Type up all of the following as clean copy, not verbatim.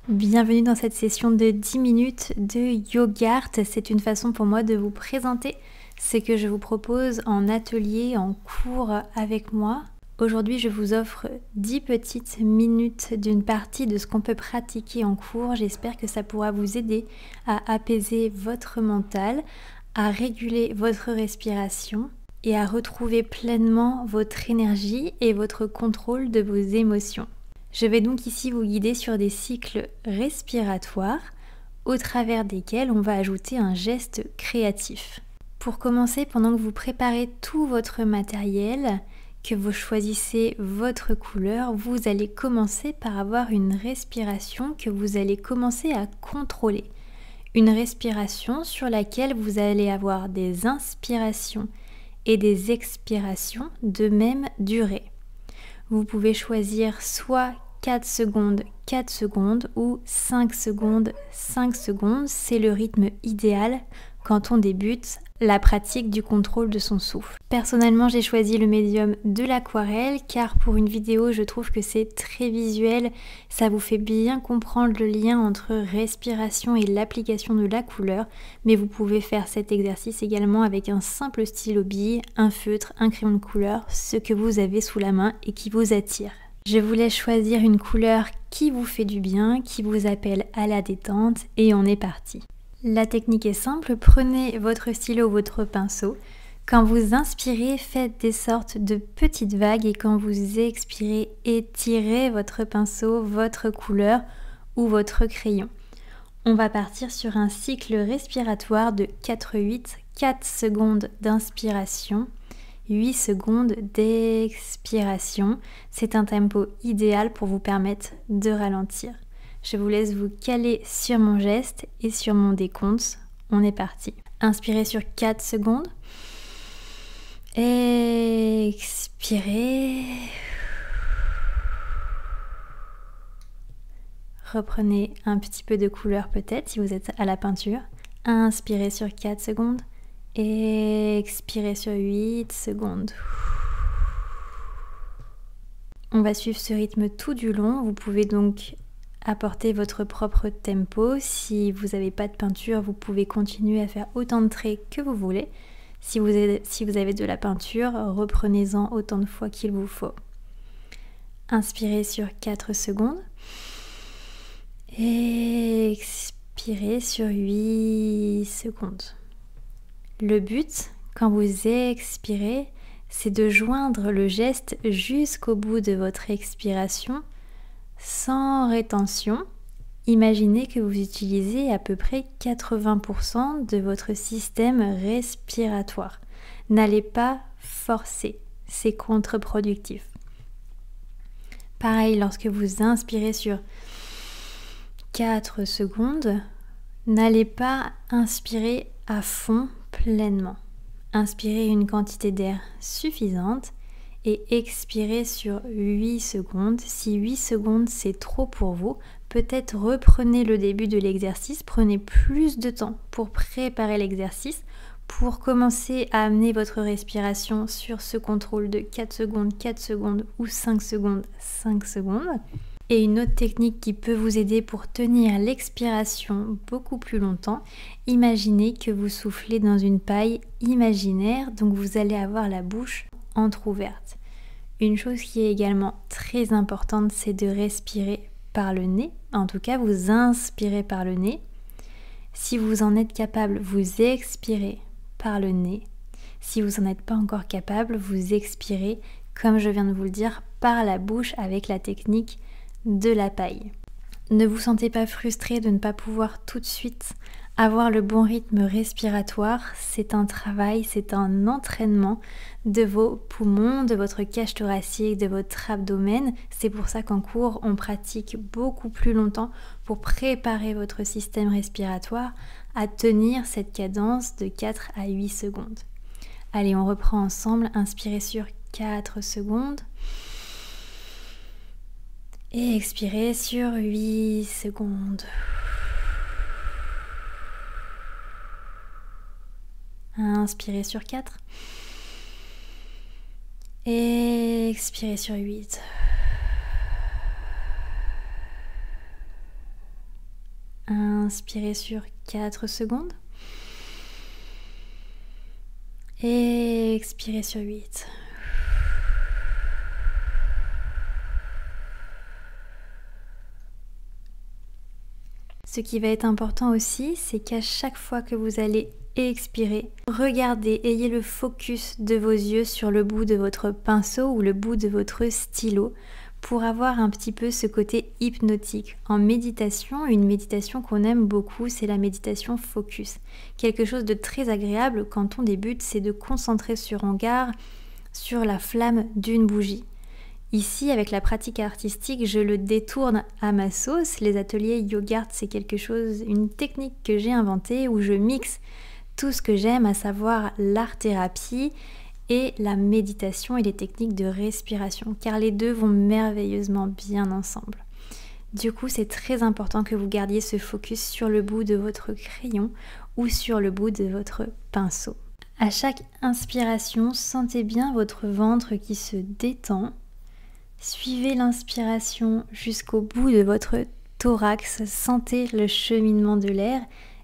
Bienvenue dans cette session de 10 minutes de YoGart. C'est une façon pour moi de vous présenter ce que je vous propose en atelier, en cours avec moi. Aujourd'hui, je vous offre 10 petites minutes d'une partie de ce qu'on peut pratiquer en cours. J'espère que ça pourra vous aider à apaiser votre mental, à réguler votre respiration et à retrouver pleinement votre énergie et votre contrôle de vos émotions. Je vais donc ici vous guider sur des cycles respiratoires au travers desquels on va ajouter un geste créatif. Pour commencer, pendant que vous préparez tout votre matériel, que vous choisissez votre couleur, vous allez commencer par avoir une respiration que vous allez commencer à contrôler. Une respiration sur laquelle vous allez avoir des inspirations et des expirations de même durée. Vous pouvez choisir soit 4 secondes ou 5 secondes, c'est le rythme idéal quand on débute la pratique du contrôle de son souffle. Personnellement, j'ai choisi le médium de l'aquarelle car pour une vidéo, je trouve que c'est très visuel, ça vous fait bien comprendre le lien entre respiration et l'application de la couleur, mais vous pouvez faire cet exercice également avec un simple stylo bille, un feutre, un crayon de couleur, ce que vous avez sous la main et qui vous attire. Je vous laisse choisir une couleur qui vous fait du bien, qui vous appelle à la détente et on est parti. La technique est simple, prenez votre stylo ou votre pinceau. Quand vous inspirez, faites des sortes de petites vagues et quand vous expirez, étirez votre pinceau, votre couleur ou votre crayon. On va partir sur un cycle respiratoire de 4-8, 4 secondes d'inspiration, 8 secondes d'expiration. C'est un tempo idéal pour vous permettre de ralentir. Je vous laisse vous caler sur mon geste et sur mon décompte. On est parti. Inspirez sur 4 secondes. Expirez. Reprenez un petit peu de couleur peut-être si vous êtes à la peinture. Inspirez sur 4 secondes. Expirez sur 8 secondes. On va suivre ce rythme tout du long. Vous pouvez donc apporter votre propre tempo. Si vous n'avez pas de peinture, vous pouvez continuer à faire autant de traits que vous voulez. Si vous avez de la peinture, reprenez-en autant de fois qu'il vous faut. Inspirez sur 4 secondes. Expirez sur 8 secondes. Le but, quand vous expirez, c'est de joindre le geste jusqu'au bout de votre expiration sans rétention. Imaginez que vous utilisez à peu près 80% de votre système respiratoire. N'allez pas forcer, c'est contre-productif. Pareil, lorsque vous inspirez sur 4 secondes, n'allez pas inspirer à fond pleinement. Inspirez une quantité d'air suffisante et expirez sur 8 secondes. Si 8 secondes c'est trop pour vous, peut-être reprenez le début de l'exercice, prenez plus de temps pour préparer l'exercice, pour commencer à amener votre respiration sur ce contrôle de 4 secondes ou 5 secondes. Et une autre technique qui peut vous aider pour tenir l'expiration beaucoup plus longtemps, imaginez que vous soufflez dans une paille imaginaire, donc vous allez avoir la bouche entrouverte. Une chose qui est également très importante, c'est de respirer par le nez. En tout cas, vous inspirez par le nez. Si vous en êtes capable, vous expirez par le nez. Si vous n'en êtes pas encore capable, vous expirez, comme je viens de vous le dire, par la bouche avec la technique de la paille. Ne vous sentez pas frustré de ne pas pouvoir tout de suite avoir le bon rythme respiratoire. C'est un travail, c'est un entraînement de vos poumons, de votre cage thoracique, de votre abdomen. C'est pour ça qu'en cours, on pratique beaucoup plus longtemps pour préparer votre système respiratoire à tenir cette cadence de 4 à 8 secondes. Allez, on reprend ensemble. Inspirez sur 4 secondes. Et expirez sur 8 secondes. Inspirez sur 4. Et expirez sur 8. inspirez sur 4 secondes. Et expirez sur 8. Ce qui va être important aussi, c'est qu'à chaque fois que vous allez expirer, regardez, ayez le focus de vos yeux sur le bout de votre pinceau ou le bout de votre stylo pour avoir un petit peu ce côté hypnotique. En méditation, une méditation qu'on aime beaucoup, c'est la méditation focus. Quelque chose de très agréable quand on débute, c'est de concentrer son regard sur la flamme d'une bougie. Ici, avec la pratique artistique, je le détourne à ma sauce. Les ateliers YoGart, c'est quelque chose, une technique que j'ai inventée où je mixe tout ce que j'aime, à savoir l'art-thérapie et la méditation et les techniques de respiration, car les deux vont merveilleusement bien ensemble. Du coup, c'est très important que vous gardiez ce focus sur le bout de votre crayon ou sur le bout de votre pinceau. À chaque inspiration, sentez bien votre ventre qui se détend. Suivez l'inspiration jusqu'au bout de votre thorax, sentez le cheminement de l'air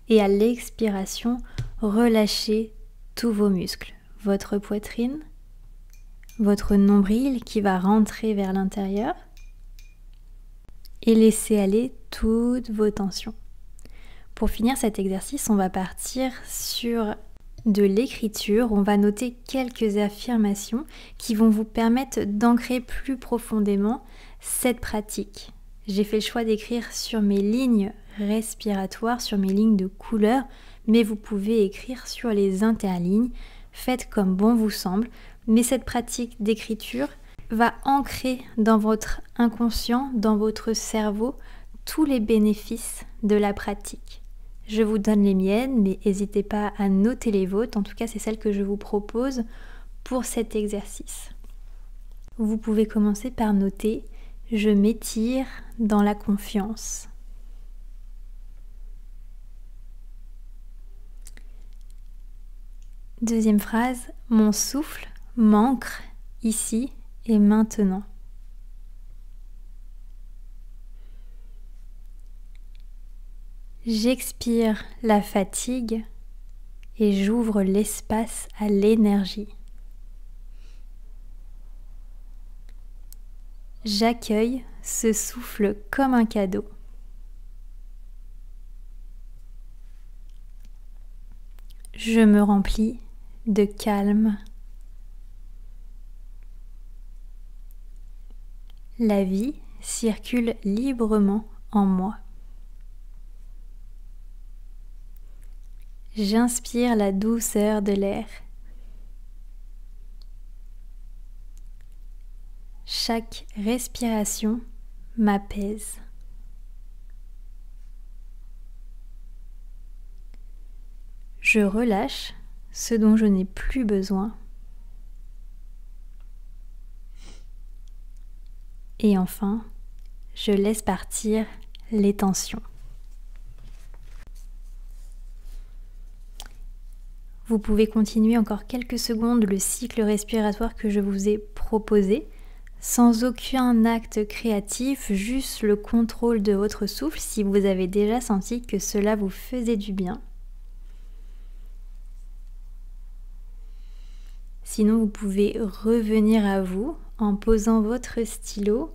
et à l'expiration, relâchez tous vos muscles. Votre poitrine, votre nombril qui va rentrer vers l'intérieur et laissez aller toutes vos tensions. Pour finir cet exercice, on va partir sur de l'écriture. On va noter quelques affirmations qui vont vous permettre d'ancrer plus profondément cette pratique. J'ai fait le choix d'écrire sur mes lignes respiratoires, sur mes lignes de couleur, mais vous pouvez écrire sur les interlignes. Faites comme bon vous semble, mais cette pratique d'écriture va ancrer dans votre inconscient, dans votre cerveau, tous les bénéfices de la pratique. Je vous donne les miennes, mais n'hésitez pas à noter les vôtres. En tout cas, c'est celle que je vous propose pour cet exercice. Vous pouvez commencer par noter « Je m'étire dans la confiance ». Deuxième phrase, mon souffle m'ancre ici et maintenant. J'expire la fatigue et j'ouvre l'espace à l'énergie. J'accueille ce souffle comme un cadeau. Je me remplis de calme. La vie circule librement en moi. J'inspire la douceur de l'air. Chaque respiration m'apaise. Je relâche ce dont je n'ai plus besoin. Et enfin, je laisse partir les tensions. Vous pouvez continuer encore quelques secondes le cycle respiratoire que je vous ai proposé, sans aucun acte créatif, juste le contrôle de votre souffle si vous avez déjà senti que cela vous faisait du bien. Sinon, vous pouvez revenir à vous en posant votre stylo,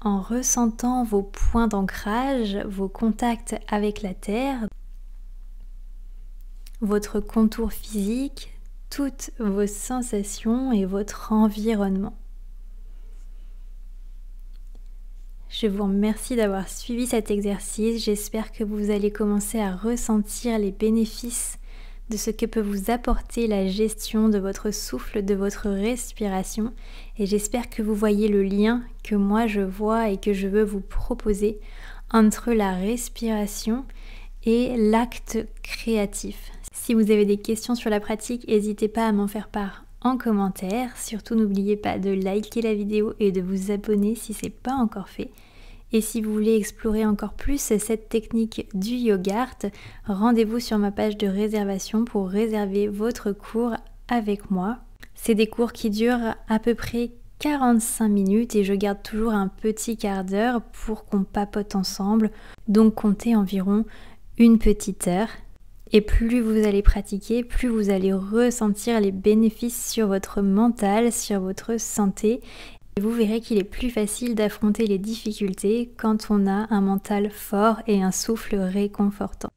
en ressentant vos points d'ancrage, vos contacts avec la terre, votre contour physique, toutes vos sensations et votre environnement. Je vous remercie d'avoir suivi cet exercice. J'espère que vous allez commencer à ressentir les bénéfices de ce que peut vous apporter la gestion de votre souffle, de votre respiration. Et j'espère que vous voyez le lien que moi je vois et que je veux vous proposer entre la respiration et l'acte créatif. Si vous avez des questions sur la pratique, n'hésitez pas à m'en faire part en commentaire. Surtout, n'oubliez pas de liker la vidéo et de vous abonner si ce n'est pas encore fait. Et si vous voulez explorer encore plus cette technique du YoGart, rendez-vous sur ma page de réservation pour réserver votre cours avec moi. C'est des cours qui durent à peu près 45 minutes et je garde toujours un petit quart d'heure pour qu'on papote ensemble. Donc comptez environ une petite heure. Et plus vous allez pratiquer, plus vous allez ressentir les bénéfices sur votre mental, sur votre santé. Et vous verrez qu'il est plus facile d'affronter les difficultés quand on a un mental fort et un souffle réconfortant.